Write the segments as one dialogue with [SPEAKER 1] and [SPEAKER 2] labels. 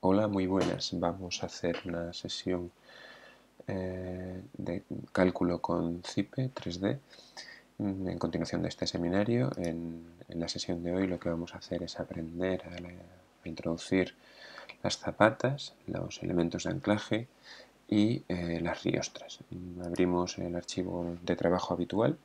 [SPEAKER 1] Hola, muy buenas. Vamos a hacer una sesión de cálculo con CIPE 3D. En continuación de este seminario, en la sesión de hoy lo que vamos a hacer es aprender a introducir las zapatas, los elementos de anclaje y las riostras. Abrimos el archivo de trabajo habitual.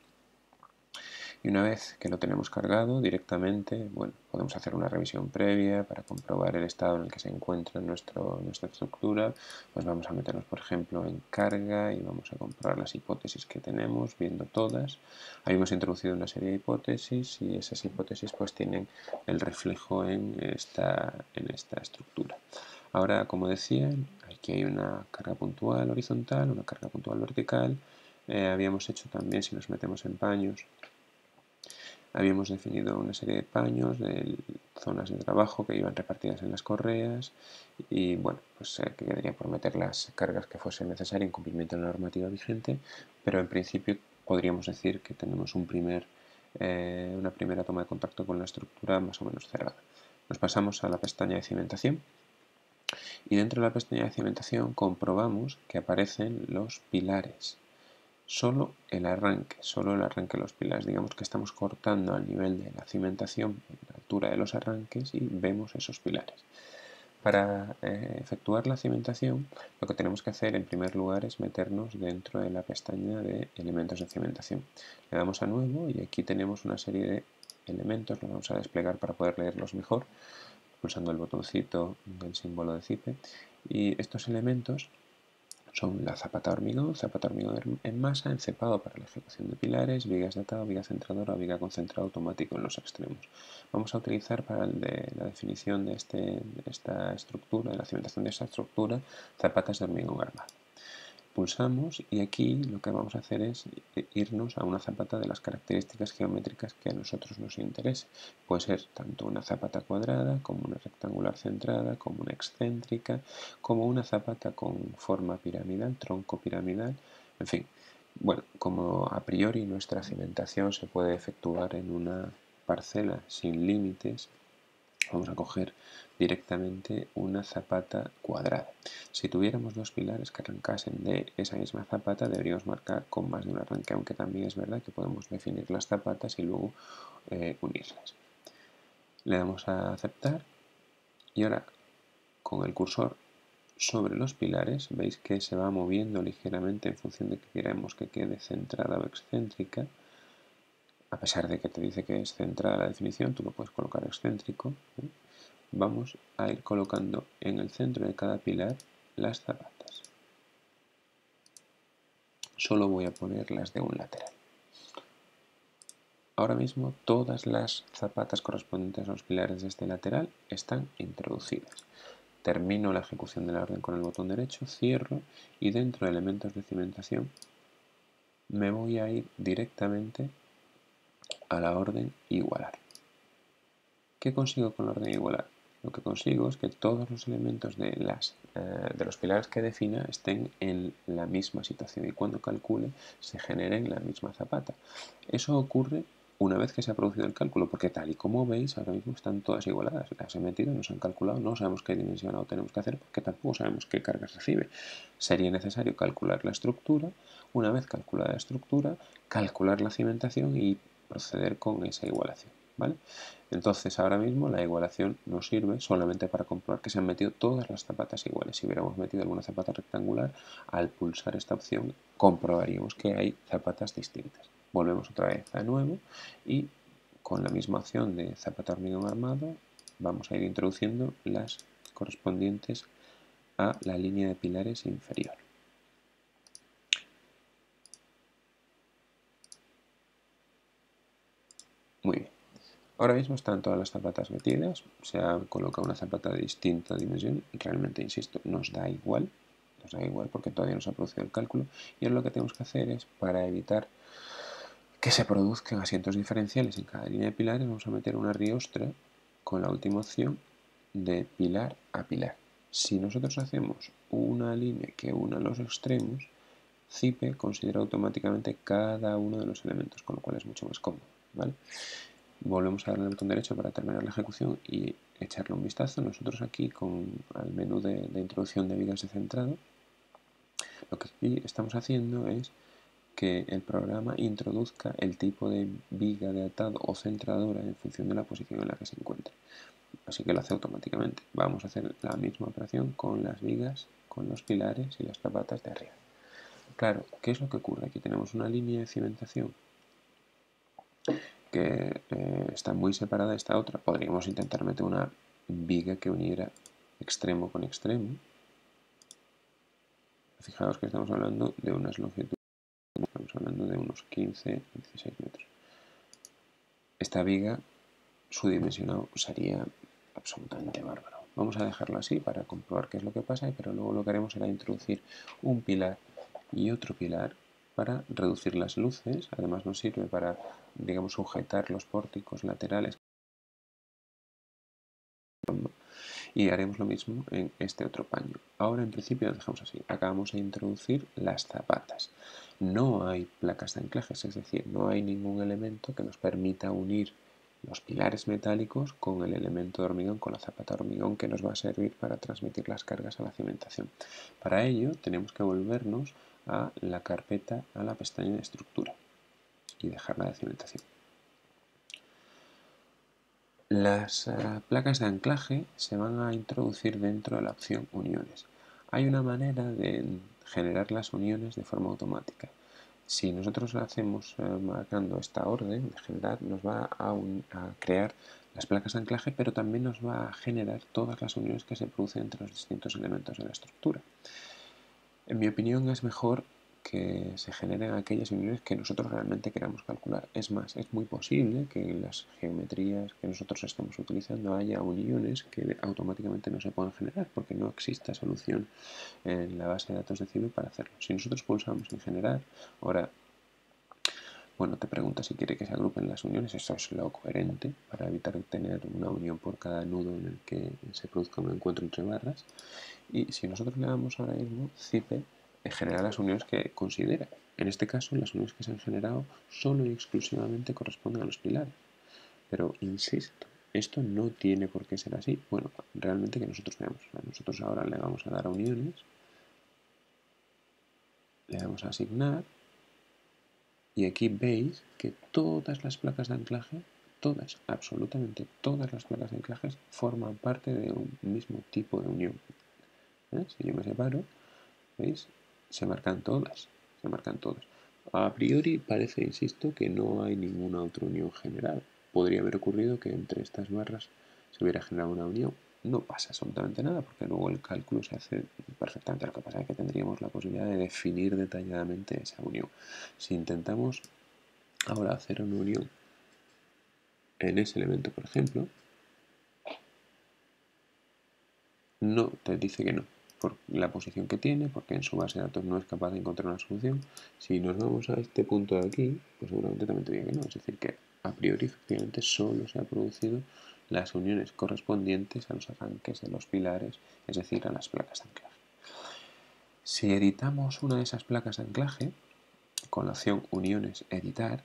[SPEAKER 1] Y una vez que lo tenemos cargado directamente, bueno, podemos hacer una revisión previa para comprobar el estado en el que se encuentra nuestra estructura. Pues vamos a meternos, por ejemplo, en carga y vamos a comprobar las hipótesis que tenemos, viendo todas. Ahí hemos introducido una serie de hipótesis y esas hipótesis pues tienen el reflejo en esta estructura. Ahora, como decía, aquí hay una carga puntual horizontal, una carga puntual vertical. Habíamos hecho también, si nos metemos en paños, habíamos definido una serie de paños, de zonas de trabajo que iban repartidas en las correas y bueno, pues que quedaría por meter las cargas que fuesen necesarias en cumplimiento de la normativa vigente, pero en principio podríamos decir que tenemos una primera toma de contacto con la estructura más o menos cerrada. Nos pasamos a la pestaña de cimentación y dentro de la pestaña de cimentación comprobamos que aparecen los pilares. Solo el arranque de los pilares. Digamos que estamos cortando al nivel de la cimentación, en la altura de los arranques, y vemos esos pilares. Para efectuar la cimentación, lo que tenemos que hacer en primer lugar es meternos dentro de la pestaña de elementos de cimentación. Le damos a nuevo y aquí tenemos una serie de elementos, los vamos a desplegar para poder leerlos mejor, pulsando el botoncito del símbolo de CIPE. Y estos elementos son la zapata hormigón en masa, encepado para la ejecución de pilares, vigas de atado, viga centradora o viga concentrado automático en los extremos. Vamos a utilizar para la definición de esta estructura, de la cimentación de esta estructura, zapatas de hormigón armado. Pulsamos y aquí lo que vamos a hacer es irnos a una zapata de las características geométricas que a nosotros nos interese. Puede ser tanto una zapata cuadrada, como una rectangular centrada, como una excéntrica, como una zapata con forma piramidal, tronco piramidal, en fin. Bueno, como a priori nuestra cimentación se puede efectuar en una parcela sin límites, vamos a coger directamente una zapata cuadrada. Si tuviéramos dos pilares que arrancasen de esa misma zapata, deberíamos marcar con más de un arranque, aunque también es verdad que podemos definir las zapatas y luego unirlas. Le damos a aceptar y ahora con el cursor sobre los pilares veis que se va moviendo ligeramente en función de que queremos que quede centrada o excéntrica. A pesar de que te dice que es centrada la definición, tú lo puedes colocar excéntrico. Vamos a ir colocando en el centro de cada pilar las zapatas. Solo voy a poner las de un lateral. Ahora mismo todas las zapatas correspondientes a los pilares de este lateral están introducidas. Termino la ejecución de la orden con el botón derecho, cierro y dentro de elementos de cimentación me voy a ir directamente a la orden igualar. ¿Qué consigo con la orden igualar? Lo que consigo es que todos los elementos de los pilares que defina estén en la misma situación y cuando calcule se generen la misma zapata. Eso ocurre una vez que se ha producido el cálculo, porque tal y como veis, ahora mismo están todas igualadas. Las he metido, nos han calculado, no sabemos qué dimensionado tenemos que hacer porque tampoco sabemos qué cargas recibe. Sería necesario calcular la estructura, una vez calculada la estructura, calcular la cimentación y proceder con esa igualación. ¿Vale? Entonces ahora mismo la igualación nos sirve solamente para comprobar que se han metido todas las zapatas iguales. Si hubiéramos metido alguna zapata rectangular, al pulsar esta opción comprobaríamos que hay zapatas distintas. Volvemos otra vez a nuevo y con la misma opción de zapata hormigón armado vamos a ir introduciendo las correspondientes a la línea de pilares inferior. Muy bien. Ahora mismo están todas las zapatas metidas, se ha colocado una zapata de distinta dimensión, realmente, insisto, nos da igual porque todavía no se ha producido el cálculo y ahora lo que tenemos que hacer es, para evitar que se produzcan asientos diferenciales en cada línea de pilares, vamos a meter una riostra con la última opción de pilar a pilar. Si nosotros hacemos una línea que una los extremos, CIPE considera automáticamente cada uno de los elementos, con lo cual es mucho más cómodo, ¿vale? Volvemos a darle al botón derecho para terminar la ejecución y echarle un vistazo. Nosotros aquí con el menú de introducción de vigas de centrado, lo que aquí estamos haciendo es que el programa introduzca el tipo de viga de atado o centradora en función de la posición en la que se encuentre. Así que lo hace automáticamente. Vamos a hacer la misma operación con las vigas, con los pilares y las zapatas de arriba. Claro, ¿qué es lo que ocurre? Aquí tenemos una línea de cimentación que está muy separada de esta otra. Podríamos intentar meter una viga que uniera extremo con extremo. Fijaos que estamos hablando de unas longitudes, estamos hablando de unos 15-16 metros. Esta viga, su dimensionado sería absolutamente bárbaro. Vamos a dejarlo así para comprobar qué es lo que pasa, pero luego lo que haremos será introducir un pilar y otro pilar para reducir las luces. Además nos sirve para, digamos, sujetar los pórticos laterales, y haremos lo mismo en este otro paño. Ahora en principio lo dejamos así. Acabamos de introducir las zapatas. No hay placas de anclajes, es decir, no hay ningún elemento que nos permita unir los pilares metálicos con el elemento de hormigón, con la zapata de hormigón que nos va a servir para transmitir las cargas a la cimentación. Para ello tenemos que volvernos a la carpeta, a la pestaña de estructura y dejarla de cimentación. Las placas de anclaje se van a introducir dentro de la opción uniones. Hay una manera de generar las uniones de forma automática. Si nosotros la hacemos marcando esta orden de generar, nos va a crear las placas de anclaje, pero también nos va a generar todas las uniones que se producen entre los distintos elementos de la estructura. En mi opinión es mejor que se generen aquellas uniones que nosotros realmente queramos calcular. Es más, es muy posible que en las geometrías que nosotros estemos utilizando haya uniones que automáticamente no se puedan generar porque no exista solución en la base de datos de CIBE para hacerlo. Si nosotros pulsamos en generar, ahora, bueno, te pregunta si quiere que se agrupen las uniones. Eso es lo coherente para evitar tener una unión por cada nudo en el que se produzca un encuentro entre barras. Y si nosotros le damos ahora mismo CIPE, genera las uniones que considera. En este caso, las uniones que se han generado solo y exclusivamente corresponden a los pilares. Pero, insisto, esto no tiene por qué ser así. Bueno, realmente que nosotros veamos. Nosotros ahora le vamos a dar a uniones, le damos a asignar, y aquí veis que todas las placas de anclaje, todas, absolutamente todas las placas de anclaje forman parte de un mismo tipo de unión. Si yo me separo, ¿veis? Se marcan todas, se marcan todas. A priori parece, insisto, que no hay ninguna otra unión generada. Podría haber ocurrido que entre estas barras se hubiera generado una unión. No pasa absolutamente nada porque luego el cálculo se hace perfectamente. Lo que pasa es que tendríamos la posibilidad de definir detalladamente esa unión. Si intentamos ahora hacer una unión en ese elemento, por ejemplo, no, te dice que no, por la posición que tiene, porque en su base de datos no es capaz de encontrar una solución. Si nos vamos a este punto de aquí, pues seguramente también te diga que no, es decir, que a priori efectivamente solo se han producido las uniones correspondientes a los arranques de los pilares, es decir, a las placas de anclaje. Si editamos una de esas placas de anclaje, con la opción uniones editar,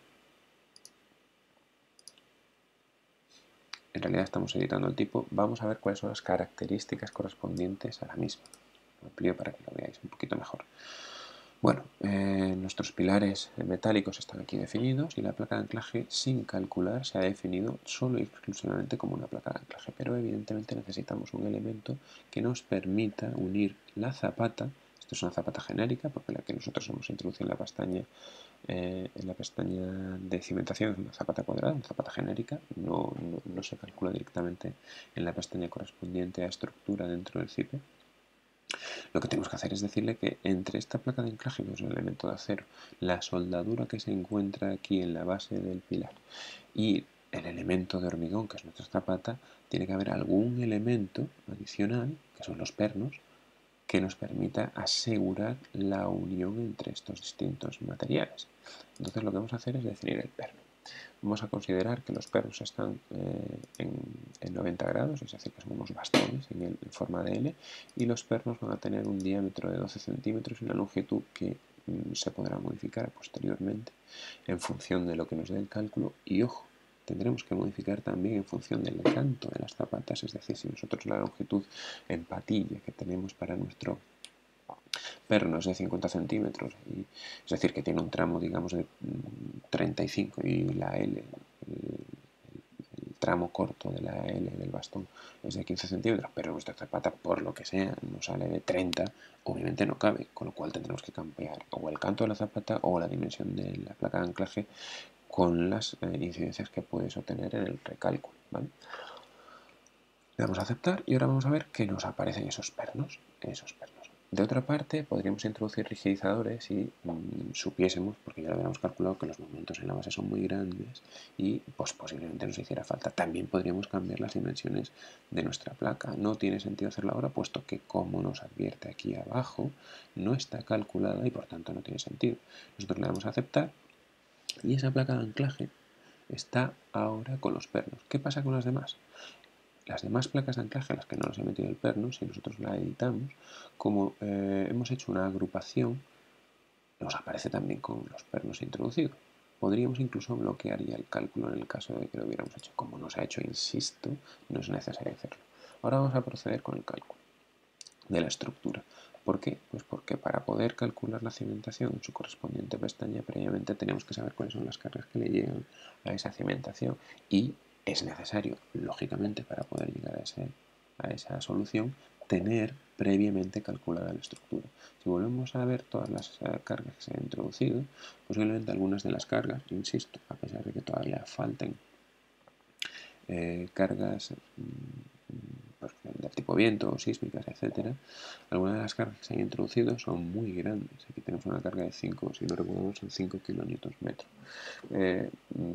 [SPEAKER 1] en realidad estamos editando el tipo, vamos a ver cuáles son las características correspondientes a la misma. Lo amplío para que lo veáis un poquito mejor. Bueno, nuestros pilares metálicos están aquí definidos y la placa de anclaje sin calcular se ha definido solo y exclusivamente como una placa de anclaje, pero evidentemente necesitamos un elemento que nos permita unir la zapata. Esto es una zapata genérica porque la que nosotros hemos introducido en la pestaña de cimentación es una zapata cuadrada, una zapata genérica, no se calcula directamente en la pestaña correspondiente a estructura dentro del CIPE. Lo que tenemos que hacer es decirle que entre esta placa de anclaje, que es un elemento de acero, la soldadura que se encuentra aquí en la base del pilar y el elemento de hormigón, que es nuestra zapata, tiene que haber algún elemento adicional, que son los pernos, que nos permita asegurar la unión entre estos distintos materiales. Entonces lo que vamos a hacer es definir el perno. Vamos a considerar que los pernos están en 90 grados, es decir, que son unos bastones en forma de L, y los pernos van a tener un diámetro de 12 centímetros y una longitud que se podrá modificar posteriormente en función de lo que nos dé el cálculo. Y ojo, tendremos que modificar también en función del canto de las zapatas, es decir, si nosotros la longitud en patilla que tenemos para nuestro perno es de 50 centímetros, es decir, que tiene un tramo, digamos, de 35 y la L, el tramo corto de la L del bastón es de 15 centímetros, pero nuestra zapata, por lo que sea, no sale de 30, obviamente no cabe, con lo cual tendremos que cambiar o el canto de la zapata o la dimensión de la placa de anclaje con las incidencias que puedes obtener en el recálculo, ¿vale? Le damos a aceptar y ahora vamos a ver que nos aparecen esos pernos. De otra parte, podríamos introducir rigidizadores si supiésemos, porque ya lo habíamos calculado, que los movimientos en la base son muy grandes y pues posiblemente nos hiciera falta. También podríamos cambiar las dimensiones de nuestra placa. No tiene sentido hacerlo ahora, puesto que, como nos advierte aquí abajo, no está calculada y por tanto no tiene sentido. Nosotros le damos a aceptar y esa placa de anclaje está ahora con los pernos. ¿Qué pasa con las demás? Las demás placas de anclaje a las que no nos he metido el perno, si nosotros la editamos, como hemos hecho una agrupación, nos aparece también con los pernos introducidos. Podríamos incluso bloquear ya el cálculo en el caso de que lo hubiéramos hecho. Como no se ha hecho, insisto, no es necesario hacerlo. Ahora vamos a proceder con el cálculo de la estructura. ¿Por qué? Pues porque para poder calcular la cimentación en su correspondiente pestaña, previamente tenemos que saber cuáles son las cargas que le llegan a esa cimentación y es necesario, lógicamente, para poder llegar a esa solución, tener previamente calculada la estructura. Si volvemos a ver todas las cargas que se han introducido, posiblemente algunas de las cargas, insisto, a pesar de que todavía falten cargas del tipo viento, sísmicas, etcétera, algunas de las cargas que se han introducido son muy grandes. Aquí tenemos una carga de 5, si no recuerdo, son 5 kN.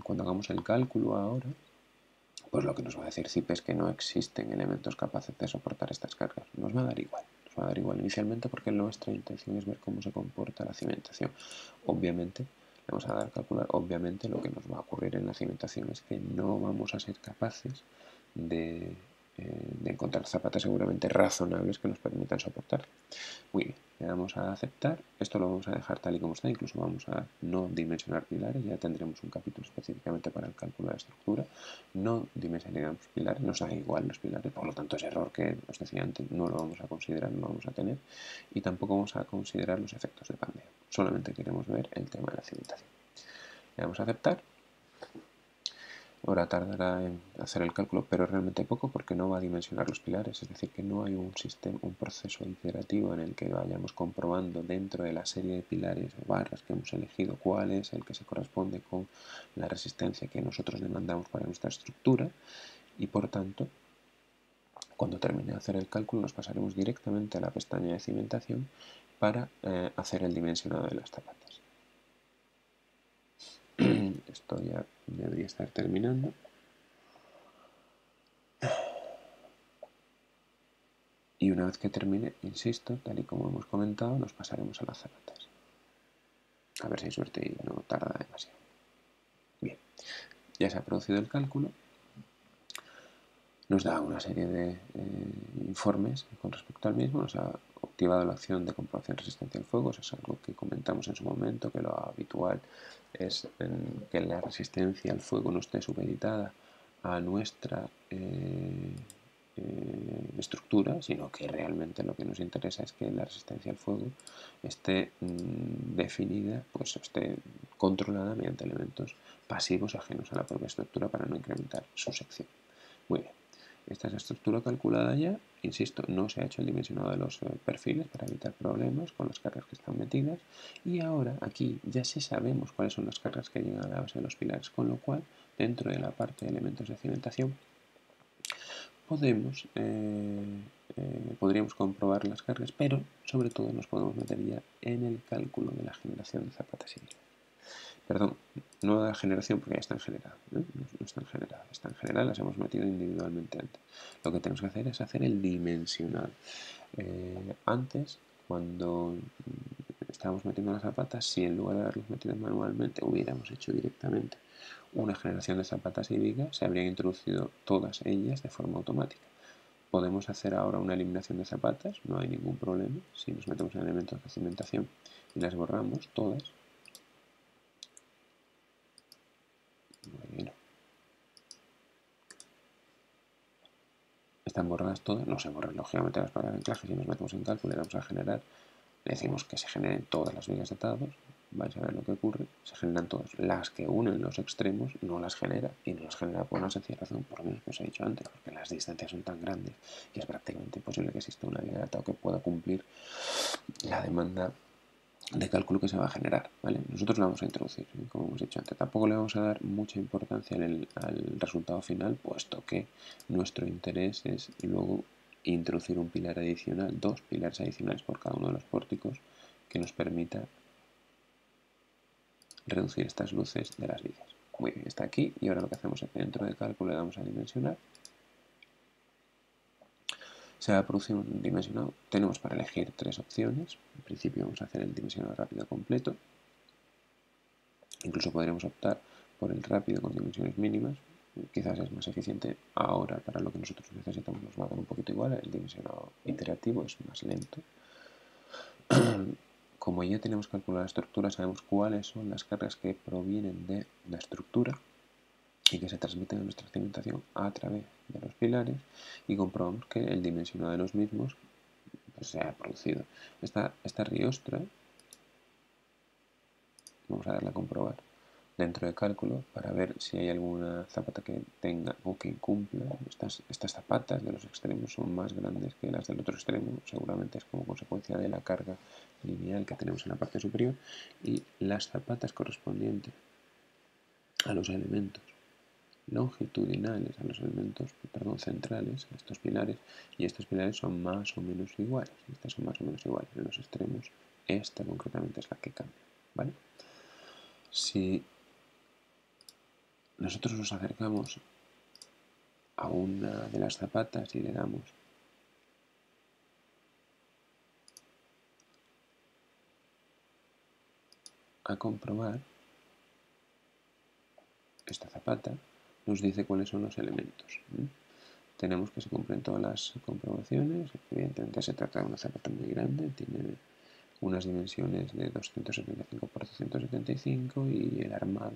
[SPEAKER 1] Cuando hagamos el cálculo ahora, pues lo que nos va a decir CIP es que no existen elementos capaces de soportar estas cargas. Nos va a dar igual. Nos va a dar igual inicialmente porque nuestra intención es ver cómo se comporta la cimentación. Obviamente, le vamos a dar a calcular, obviamente lo que nos va a ocurrir en la cimentación es que no vamos a ser capaces de encontrar zapatas seguramente razonables que nos permitan soportar. Muy bien, le damos a aceptar. Esto lo vamos a dejar tal y como está, incluso vamos a no dimensionar pilares, ya tendremos un capítulo específicamente para el cálculo de la estructura. No dimensionamos pilares, nos da igual los pilares, por lo tanto ese error que os decía antes no lo vamos a considerar, no lo vamos a tener y tampoco vamos a considerar los efectos de pandeo, solamente queremos ver el tema de la cimentación. Le damos a aceptar. Ahora tardará en hacer el cálculo, pero realmente poco porque no va a dimensionar los pilares, es decir, que no hay un proceso iterativo en el que vayamos comprobando dentro de la serie de pilares o barras que hemos elegido cuál es el que se corresponde con la resistencia que nosotros demandamos para nuestra estructura y por tanto, cuando termine de hacer el cálculo nos pasaremos directamente a la pestaña de cimentación para hacer el dimensionado de las zapatas. Esto ya debería estar terminando. Y una vez que termine, insisto, tal y como hemos comentado, nos pasaremos a las zapatas. A ver si hay suerte y no tarda demasiado. Bien, ya se ha producido el cálculo. Nos da una serie de informes con respecto al mismo. Nos ha activado la opción de comprobación de resistencia al fuego. Eso es algo que comentamos en su momento, que lo habitual es que la resistencia al fuego no esté supeditada a nuestra estructura, sino que realmente lo que nos interesa es que la resistencia al fuego esté definida, pues esté controlada mediante elementos pasivos ajenos a la propia estructura para no incrementar su sección. Muy bien, esta es la estructura calculada ya. Insisto, no se ha hecho el dimensionado de los perfiles para evitar problemas con las cargas que están metidas. Y ahora aquí ya sí sabemos cuáles son las cargas que llegan a la base de los pilares, con lo cual dentro de la parte de elementos de cimentación podríamos comprobar las cargas, pero sobre todo nos podemos meter ya en el cálculo de la generación de zapatas híbridas. Perdón, no de la generación porque ya están generadas, ¿no? No están generadas, están generadas, las hemos metido individualmente antes. Lo que tenemos que hacer es hacer el dimensional. Antes, cuando estábamos metiendo las zapatas, si en lugar de haberlas metido manualmente hubiéramos hecho directamente una generación de zapatas híbridas, se habrían introducido todas ellas de forma automática. Podemos hacer ahora una eliminación de zapatas, no hay ningún problema. Si nos metemos en elementos de cimentación y las borramos todas, bueno, están borradas todas, no se borran lógicamente las placas de anclaje. Si nos metemos en cálculo y le damos a generar, le decimos que se generen todas las vigas de atados, vais a ver lo que ocurre, se generan todas. Las que unen los extremos no las genera, y no las genera por una sencilla razón, por lo menos que os he dicho antes, porque las distancias son tan grandes y es prácticamente imposible que exista una viga de atado que pueda cumplir la demanda de cálculo que se va a generar, ¿vale? Nosotros la vamos a introducir, como hemos dicho antes. Tampoco le vamos a dar mucha importancia al resultado final, puesto que nuestro interés es luego introducir un pilar adicional, 2 pilares adicionales por cada uno de los pórticos, que nos permita reducir estas luces de las vigas. Muy bien, está aquí, y ahora lo que hacemos es que dentro de cálculo le damos a dimensionar. Se va a producir un dimensionado. Tenemos para elegir 3 opciones. En principio vamos a hacer el dimensionado rápido completo. Incluso podremos optar por el rápido con dimensiones mínimas. Quizás es más eficiente ahora para lo que nosotros necesitamos. Nos va a dar un poquito igual. El dimensionado iterativo es más lento. Como ya tenemos calculada la estructura, sabemos cuáles son las cargas que provienen de la estructura y que se transmiten a nuestra cimentación a través de los pilares, y comprobamos que el dimensionado de los mismos pues, se ha producido. Esta riostra, vamos a darle a comprobar dentro de cálculo para ver si hay alguna zapata que tenga o que incumpla. Estas zapatas de los extremos son más grandes que las del otro extremo, seguramente es como consecuencia de la carga lineal que tenemos en la parte superior, y las zapatas correspondientes a los elementos longitudinales, a los elementos, centrales, a estos pilares, y estos pilares son más o menos iguales. Estas son más o menos iguales en los extremos. Esta concretamente es la que cambia, ¿vale? Si nosotros nos acercamos a una de las zapatas y le damos a comprobar esta zapata, nos dice cuáles son los elementos. Tenemos que se cumplen todas las comprobaciones. Evidentemente se trata de una zapata muy grande, tiene unas dimensiones de 275 por 275, y el armado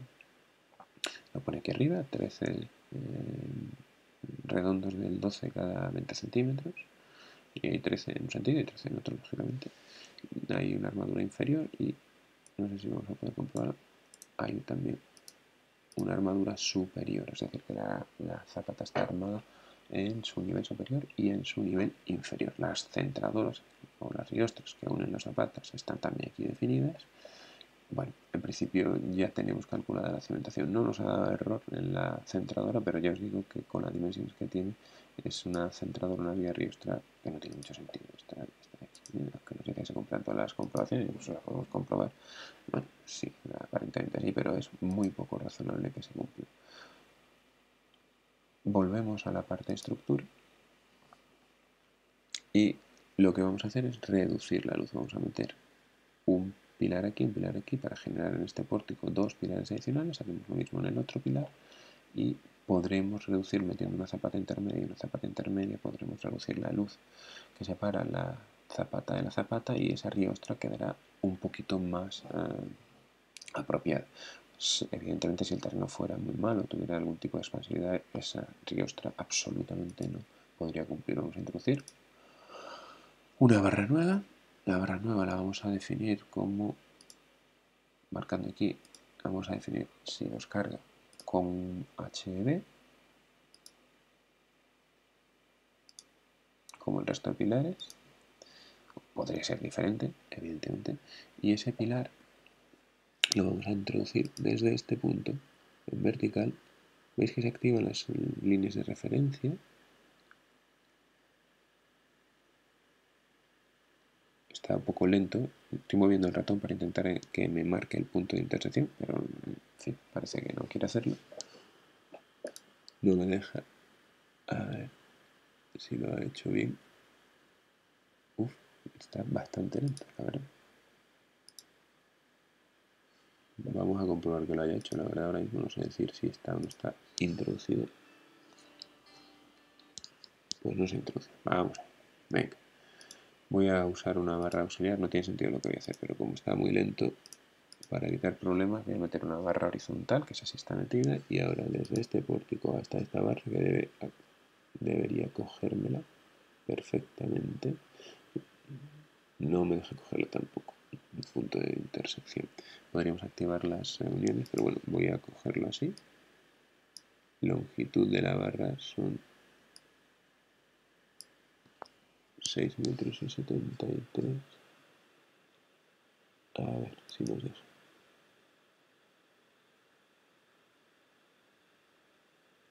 [SPEAKER 1] lo pone aquí arriba, 13 redondos del 12 cada 20 centímetros, y hay 13 en un sentido y 13 en otro, lógicamente. Hay una armadura inferior y no sé si vamos a poder comprobar, hay también una armadura superior, es decir, que la zapata está armada en su nivel superior y en su nivel inferior. Las centradoras o las riostras que unen las zapatas están también aquí definidas. Bueno, en principio ya tenemos calculada la cimentación. No nos ha dado error en la centradora, pero ya os digo que con las dimensiones que tiene es una centradora, una vía riostra que no tiene mucho sentido. Esta de aquí, que no sé que se compran todas las comprobaciones, incluso las podemos comprobar. Bueno, sí, aparentemente sí, pero es muy poco razonable que se cumpla. Volvemos a la parte de estructura y lo que vamos a hacer es reducir la luz. Vamos a meter un pilar aquí para generar en este pórtico 2 pilares adicionales. Hacemos lo mismo en el otro pilar y podremos reducir metiendo una zapata intermedia. Y una zapata intermedia podremos reducir la luz que separa la zapata de la zapata, y esa riostra quedará un poquito más apropiada. Evidentemente, si el terreno fuera muy malo, tuviera algún tipo de expansividad, esa riostra absolutamente no podría cumplir. Vamos a introducir una barra nueva. La barra nueva la vamos a definir como, marcando aquí, vamos a definir si nos carga con HV, como el resto de pilares. Podría ser diferente, evidentemente, y ese pilar lo vamos a introducir desde este punto en vertical. Veis que se activan las líneas de referencia. Está un poco lento, estoy moviendo el ratón para intentar que me marque el punto de intersección, pero en fin, parece que no quiere hacerlo. No me deja. A ver si lo ha hecho bien. Uf, está bastante lento, la verdad. Vamos a comprobar que lo haya hecho. La verdad, ahora mismo no sé decir si está o no está introducido. Pues no se introduce. Vamos a ver. Venga. Voy a usar una barra auxiliar. No tiene sentido lo que voy a hacer, pero como está muy lento, para evitar problemas voy a meter una barra horizontal, que esa sí está metida, y ahora desde este pórtico hasta esta barra, que debe debería cogérmela perfectamente. No me deja cogerla tampoco, el punto de intersección. Podríamos activar las reuniones, pero bueno, voy a cogerlo así. Longitud de la barra son 6 metros y 73. A ver si nos deja.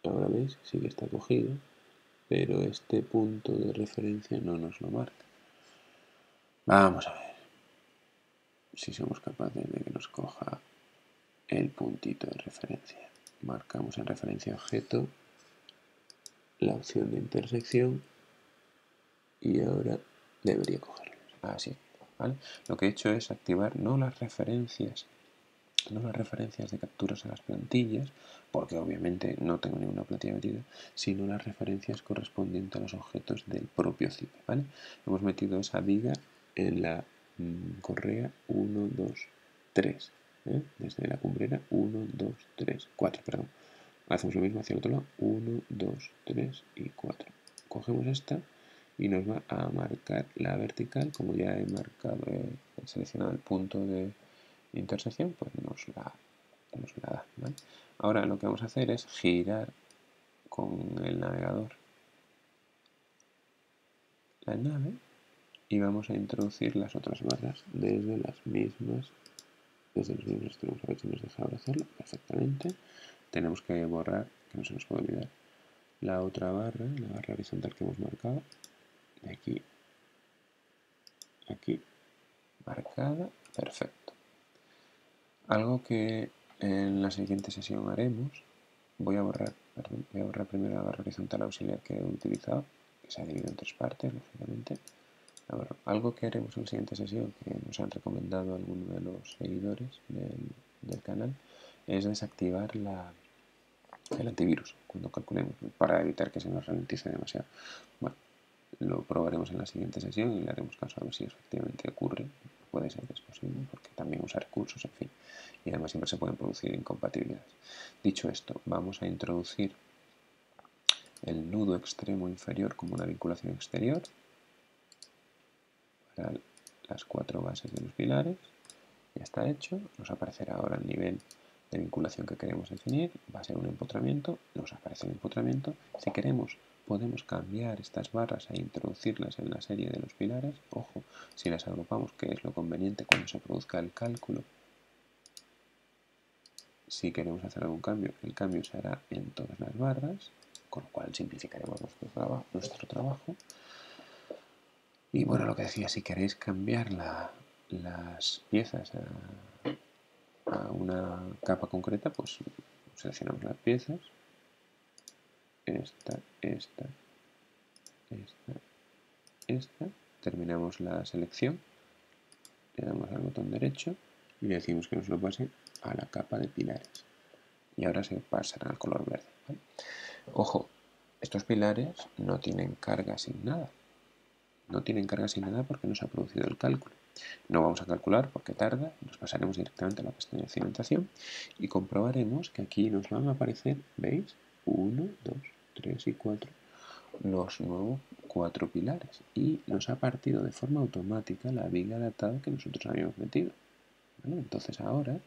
[SPEAKER 1] Ahora veis, sí que está cogido, pero este punto de referencia no nos lo marca. Vamos a ver si somos capaces de que nos coja el puntito de referencia. Marcamos en referencia objeto la opción de intersección y ahora debería cogerlo. Así, ¿vale? Lo que he hecho es activar no las referencias de capturas a las plantillas, porque obviamente no tengo ninguna plantilla metida, sino las referencias correspondientes a los objetos del propio cipe, ¿vale? Hemos metido esa viga en la correa 1, 2, 3, desde la cumbrera 1, 2, 3, 4, perdón. Hacemos lo mismo hacia el otro lado, 1, 2, 3 y 4. Cogemos esta y nos va a marcar la vertical, como ya he marcado, he seleccionado el punto de intersección, pues nos la da, ¿vale? Ahora lo que vamos a hacer es girar con el navegador la nave y vamos a introducir las otras barras desde los mismos extremos. A ver si nos deja ahora hacerlo perfectamente. Tenemos que borrar, que no se nos puede olvidar, la otra barra, la barra horizontal que hemos marcado, de aquí a aquí, marcada, perfecto. Algo que en la siguiente sesión haremos, voy a borrar primero la barra horizontal auxiliar que he utilizado, que se ha dividido en 3 partes, lógicamente. Algo que haremos en la siguiente sesión, que nos han recomendado algunos de los seguidores del canal, es desactivar el antivirus cuando calculemos, para evitar que se nos ralentice demasiado. Bueno, lo probaremos en la siguiente sesión y le haremos caso a ver si efectivamente ocurre. Puede ser que es posible, porque también usa recursos, en fin. Y además siempre se pueden producir incompatibilidades. Dicho esto, vamos a introducir el nudo extremo inferior como una vinculación exterior para las 4 bases de los pilares. Ya está hecho. Nos aparecerá ahora el nivel de vinculación que queremos definir. Va a ser un empotramiento. Nos aparece el empotramiento. Si queremos, podemos cambiar estas barras e introducirlas en la serie de los pilares. Ojo, si las agrupamos, que es lo conveniente cuando se produzca el cálculo. Si queremos hacer algún cambio, el cambio se hará en todas las barras, con lo cual simplificaremos nuestro trabajo. Y bueno, lo que decía, si queréis cambiar las piezas a una capa concreta, pues seleccionamos las piezas, esta, terminamos la selección, le damos al botón derecho y le decimos que nos lo pase a la capa de pilares. Y ahora se pasará al color verde, ¿vale? Ojo, estos pilares no tienen carga asignada. No tienen carga asignada porque no se ha producido el cálculo. No vamos a calcular porque tarda, nos pasaremos directamente a la pestaña de cimentación y comprobaremos que aquí nos van a aparecer, ¿veis? 1, 2, 3 y 4, los nuevos 4 pilares y nos ha partido de forma automática la viga adaptada que nosotros habíamos metido, ¿vale? Entonces ahora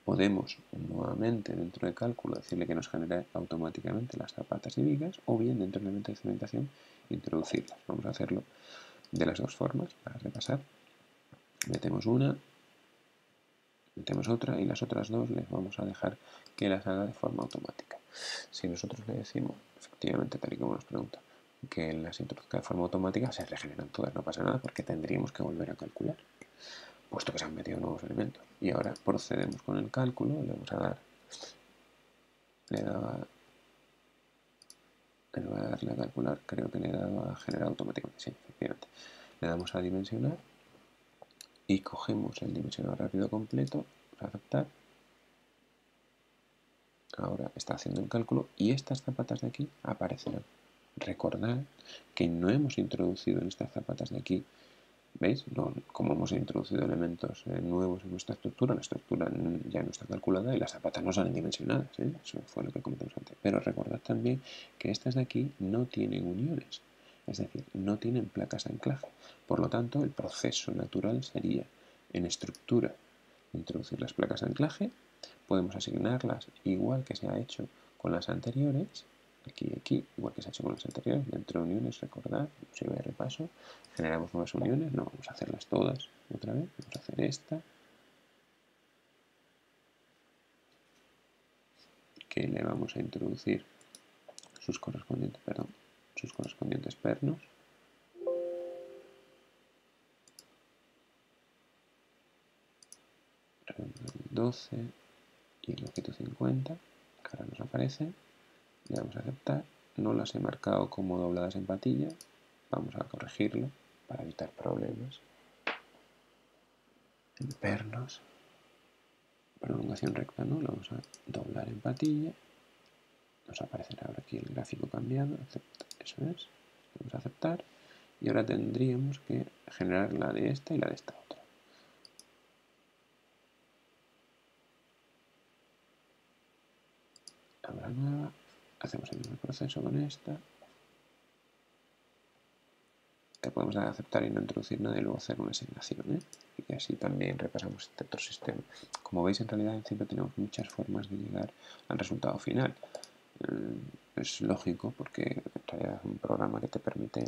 [SPEAKER 1] podemos nuevamente dentro de cálculo decirle que nos genere automáticamente las zapatas y vigas o bien dentro del elemento de cimentación introducirlas. Vamos a hacerlo de las dos formas para repasar. Metemos una, metemos otra y las otras dos les vamos a dejar que las haga de forma automática. Si nosotros le decimos, efectivamente tal y como nos pregunta, que las introduzca de forma automática, se regeneran todas, no pasa nada porque tendríamos que volver a calcular, puesto que se han metido nuevos elementos. Y ahora procedemos con el cálculo, le vamos a dar, le voy a darle a calcular, creo que le he dado a generar automáticamente, sí, efectivamente. Le damos a dimensionar y cogemos el dimensionador rápido completo, adaptar. Ahora está haciendo el cálculo y estas zapatas de aquí aparecerán. Recordad que no hemos introducido en estas zapatas de aquí ¿Veis? Como hemos introducido elementos nuevos en nuestra estructura, la estructura ya no está calculada y las zapatas no salen dimensionadas, ¿eh? Eso fue lo que comentamos antes. Pero recordad también que estas de aquí no tienen uniones, es decir, no tienen placas de anclaje. Por lo tanto, el proceso natural sería en estructura introducir las placas de anclaje, podemos asignarlas igual que se ha hecho con las anteriores, aquí y aquí, igual que se ha hecho con las anteriores, dentro de uniones, recordad, si voy a repaso, generamos nuevas uniones, no vamos a hacerlas todas otra vez, vamos a hacer esta, que le vamos a introducir sus correspondientes pernos, redondo 12 y longitud 50, que ahora nos aparece, le damos a aceptar, no las he marcado como dobladas en patilla, vamos a corregirlo para evitar problemas. En pernos, prolongación recta no, lo vamos a doblar en patilla, nos aparecerá ahora aquí el gráfico cambiado, acepta, eso es, vamos a aceptar, y ahora tendríamos que generar la de esta y la de esta otra. Ahora nueva, hacemos el mismo proceso con esta, que podemos dar a aceptar y no introducir nada y luego hacer una asignación, ¿eh? Y así también repasamos este otro sistema. Como veis, en realidad siempre tenemos muchas formas de llegar al resultado final. Es lógico porque es un programa que te permite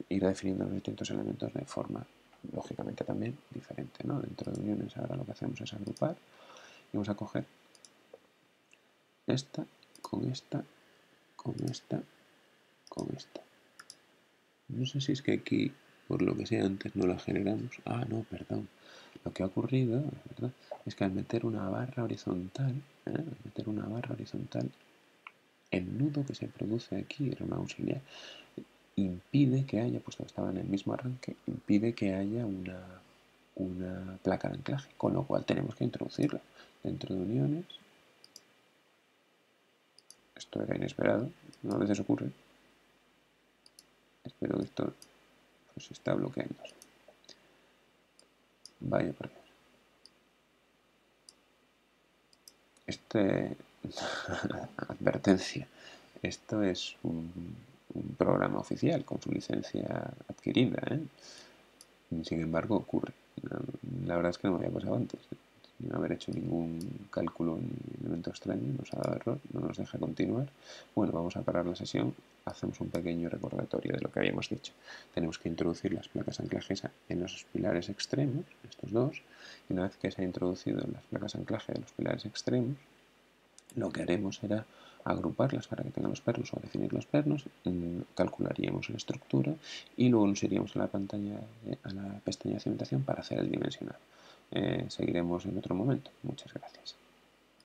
[SPEAKER 1] ir definiendo los distintos elementos de forma, lógicamente también, diferente, ¿no? Dentro de uniones ahora lo que hacemos es agrupar y vamos a coger esta, con esta, con esta, con esta. No sé si es que aquí, por lo que sea, antes no la generamos. Ah, no, perdón. Lo que ha ocurrido, ¿verdad?, es que al meter una barra horizontal, el nudo que se produce aquí, era un auxiliar, impide que haya, puesto que estaba en el mismo arranque, impide que haya una placa de anclaje, con lo cual tenemos que introducirla dentro de uniones. Esto era inesperado, a veces ocurre. Espero que esto pues está bloqueando. Vaya por Dios. Advertencia, esto es un programa oficial con su licencia adquirida, ¿eh? Sin embargo ocurre. La verdad es que no me había pasado antes, sin haber hecho ningún cálculo ni elemento extraño, nos ha dado error, no nos deja continuar. Bueno, vamos a parar la sesión, hacemos un pequeño recordatorio de lo que habíamos dicho. Tenemos que introducir las placas anclajes en los pilares extremos, estos dos, y una vez que se ha introducido las placas anclaje de los pilares extremos, lo que haremos será agruparlas para que tengan los pernos o definir los pernos, calcularíamos la estructura y luego nos iríamos a la pantalla, a la pestaña de cimentación para hacer el dimensionado. Seguiremos en otro momento. Muchas gracias.